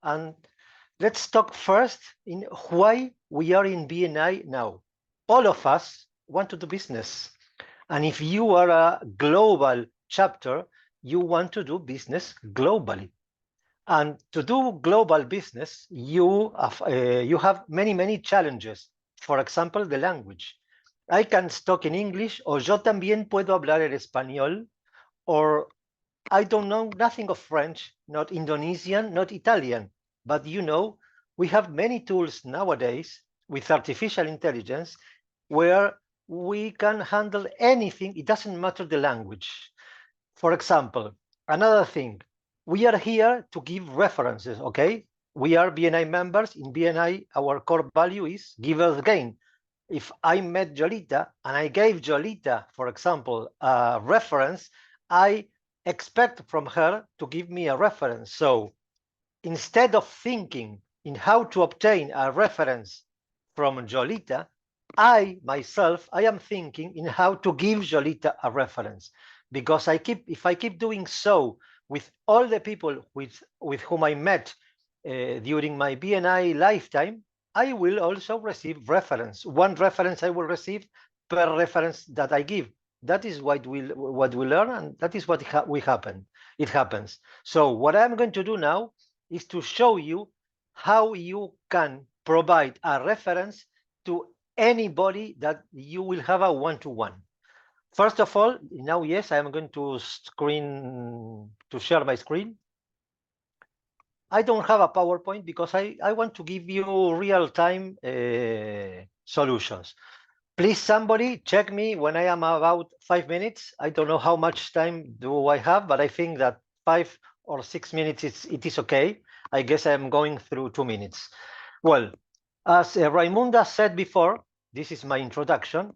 And let's talk first in why we are in BNI now. All of us want to do business. And if you are a global chapter, you want to do business globally. And to do global business, you have many challenges. For example, the language. I can talk in English, or yo también puedo hablar el español, or I don't know nothing of French, not Indonesian, not Italian. But you know, we have many tools nowadays with artificial intelligence where we can handle anything. It doesn't matter the language. For example, another thing, we are here to give references, okay? We are BNI members. In BNI, our core value is givers gain. If I met Jolita and I gave Jolita, for example, a reference, I expect from her to give me a reference. So instead of thinking in how to obtain a reference from Jolita, I myself, I am thinking in how to give Jolita a reference. Because if I keep doing so with all the people with whom I met during my BNI lifetime, I will also receive reference. One reference I will receive per reference that I give. That is what we learn, and that is what it happens. So what I'm going to do now is to show you how you can provide a reference to anybody that you will have a one-to-one. First of all, now, yes, I am going to share my screen. I don't have a PowerPoint because I want to give you real-time solutions. Please, somebody check me when I am about 5 minutes. I don't know how much time do I have, but I think that 5 or 6 minutes, it is okay. I guess I am going through 2 minutes. Well, as Raimunda said before, this is my introduction.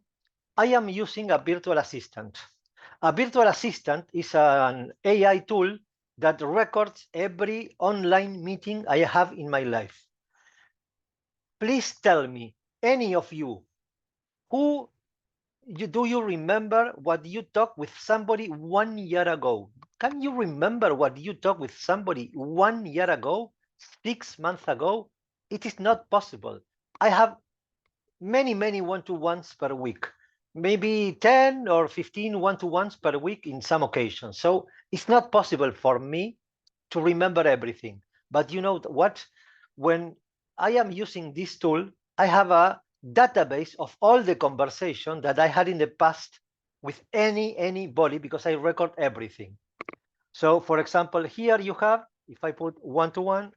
I am using a virtual assistant. A virtual assistant is an AI tool that records every online meeting I have in my life. Please tell me, any of you, do you remember what you talked with somebody 1 year ago? Can you remember what you talked with somebody 1 year ago, 6 months ago? It is not possible. I have many one-to-ones per week, maybe 10 or 15 one-to-ones per week in some occasions. So it's not possible for me to remember everything. But you know what? When I am using this tool, I have a database of all the conversation that I had in the past with anybody, because I record everything. So for example, here you have, if I put one-to-one,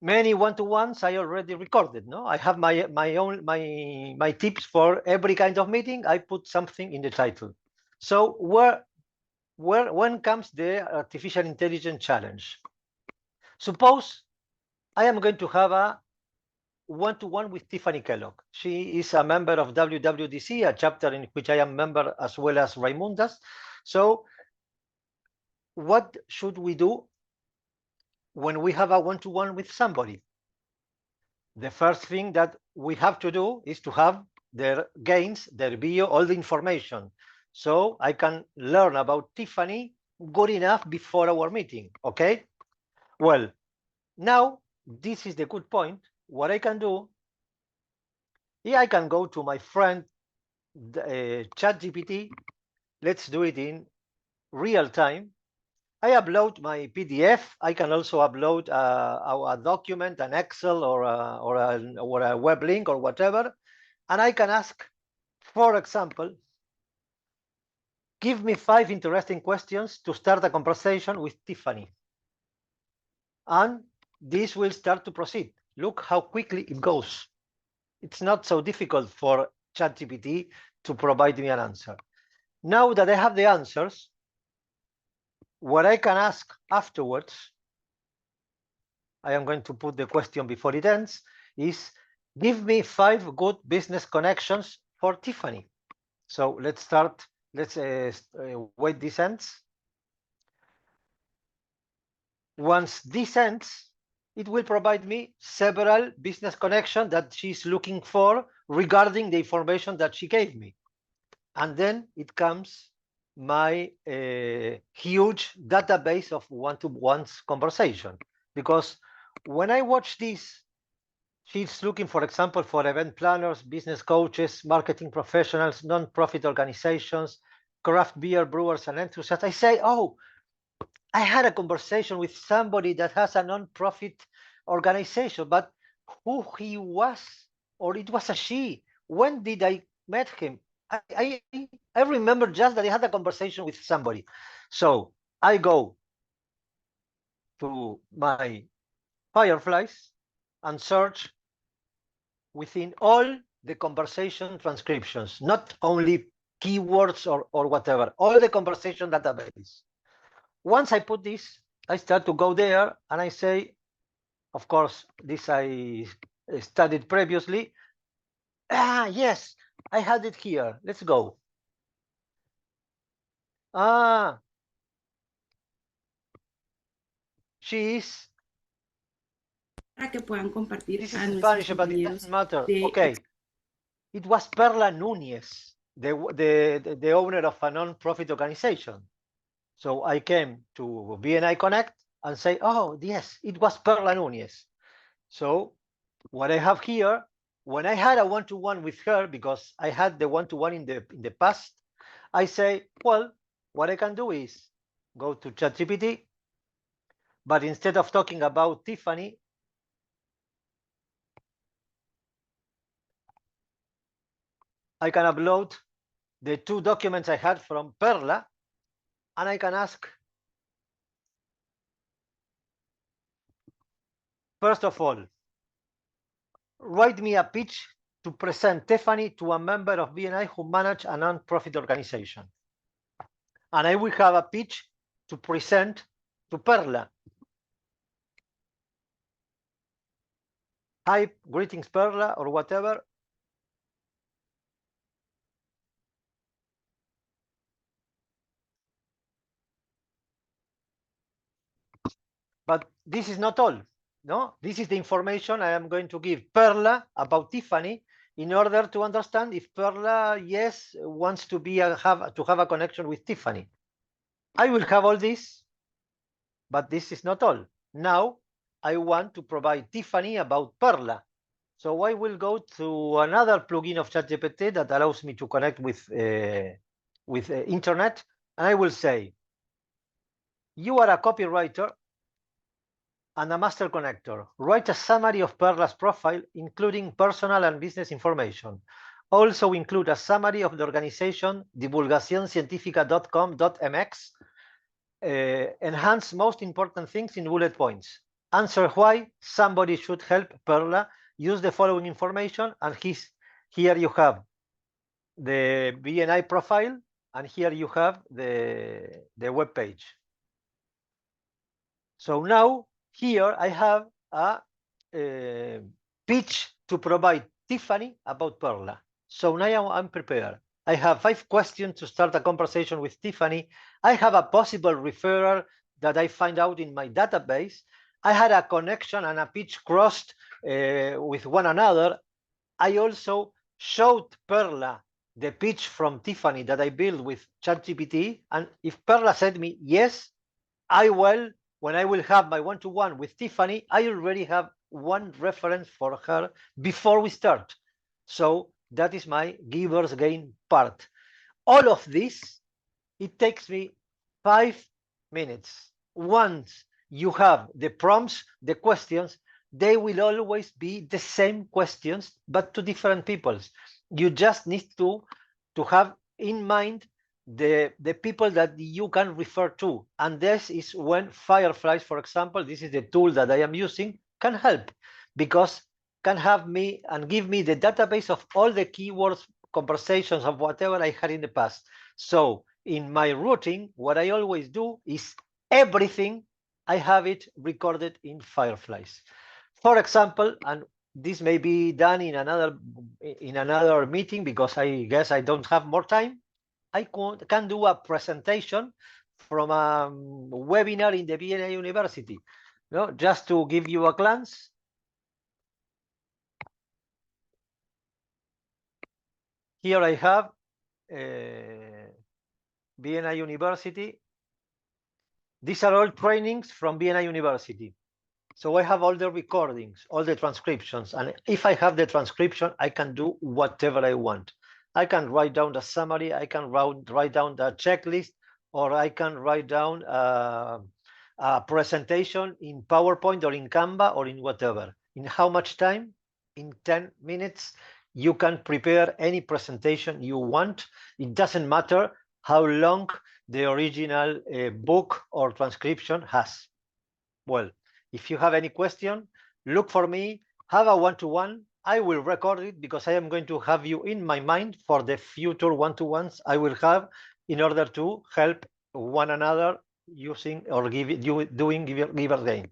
many one-to-ones I already recorded. No, I have my tips for every kind of meeting. I put something in the title. So when comes the artificial intelligence challenge? Suppose I am going to have a one-to-one with Tiffany Kellogg. She is a member of WWDC, a chapter in which I am member, as well as Raimunda's. So what should we do when we have a one-to-one with somebody? The first thing that we have to do is to have their gains, their bio, all the information. So I can learn about Tiffany good enough before our meeting, okay? Well, now this is the good point. What I can do, here I can go to my friend ChatGPT. Let's do it in real time. I upload my PDF. I can also upload a document, an Excel, or a web link or whatever. And I can ask, for example, give me 5 interesting questions to start a conversation with Tiffany. And this will start to proceed. Look how quickly it goes. It's not so difficult for ChatGPT to provide me an answer. Now that I have the answers, what I can ask afterwards, I am going to put the question before it ends, is give me 5 good business connections for Tiffany. So let's start. Let's wait this ends. Once this ends, it will provide me several business connections that she's looking for regarding the information that she gave me. And then it comes my huge database of one-to-ones conversation. Because when I watch this, she's looking, for example, for event planners, business coaches, marketing professionals, non-profit organizations, craft beer brewers, and enthusiasts. I say, oh, I had a conversation with somebody that has a non-profit organization, but who he was, or it was a she. When did I met him? I remember just that I had a conversation with somebody. So I go to my Fireflies and search within all the conversation transcriptions, not only keywords or whatever, all the conversation database. Once I put this, I start to go there and I say, of course, this I studied previously. Ah, yes, I had it here. Let's go. Ah, she is. Para que puedan compartir This a is nuestros Spanish, but it compañeros doesn't matter. de Okay. It was Perla Núñez, the owner of a non-profit organization. So I came to BNI Connect and say, oh, yes, it was Perla Núñez. So what I have here, when I had a one-to-one with her, because I had the one-to-one in the past, I say, well, what I can do is go to ChatGPT, but instead of talking about Tiffany, I can upload the 2 documents I had from Perla, and I can ask, first of all, write me a pitch to present Tiffany to a member of BNI who manage a non-profit organization. And I will have a pitch to present to Perla. Hi, greetings, Perla, or whatever. But this is not all. No, this is the information I am going to give Perla about Tiffany in order to understand if Perla, yes, wants to be have a connection with Tiffany. I will have all this, but this is not all. Now I want to provide Tiffany about Perla. So I will go to another plugin of ChatGPT that allows me to connect with internet, and I will say, you are a copywriter and a master connector. Write a summary of Perla's profile, including personal and business information. Also include a summary of the organization divulgacioncientifica.com.mx. Enhance most important things in bullet points. Answer why somebody should help Perla. Use the following information, and here you have the BNI profile, and here you have the web page. So now here I have a pitch to provide Tiffany about Perla. So now I'm prepared. I have 5 questions to start a conversation with Tiffany. I have a possible referral that I find out in my database. I had a connection and a pitch crossed with one another. I also showed Perla the pitch from Tiffany that I built with ChatGPT. And if Perla said me, yes, I will, when I will have my one-to-one with Tiffany, I already have one reference for her before we start. So that is my givers gain part. All of this, it takes me 5 minutes. Once you have the prompts, the questions, they will always be the same questions, but to different peoples. You just need to have in mind the people that you can refer to. And this is when Fireflies, for example, this is the tool that I am using, can help, because can have me and give me the database of all the keywords, conversations of whatever I had in the past. So in my routing, what I always do is everything, I have it recorded in Fireflies. For example, and this may be done in another meeting because I guess I don't have more time, I can do a presentation from a webinar in the BNI University. No, just to give you a glance. Here I have BNI University. These are all trainings from BNI University. So I have all the recordings, all the transcriptions. And if I have the transcription, I can do whatever I want. I can write down the summary, I can write down the checklist, or I can write down a presentation in PowerPoint or in Canva or in whatever. In how much time? In 10 minutes, you can prepare any presentation you want. It doesn't matter how long the original book or transcription has. Well, if you have any question, look for me, have a one-to-one. I will record it because I am going to have you in my mind for the future one-to-ones I will have in order to help one another using or doing give gain.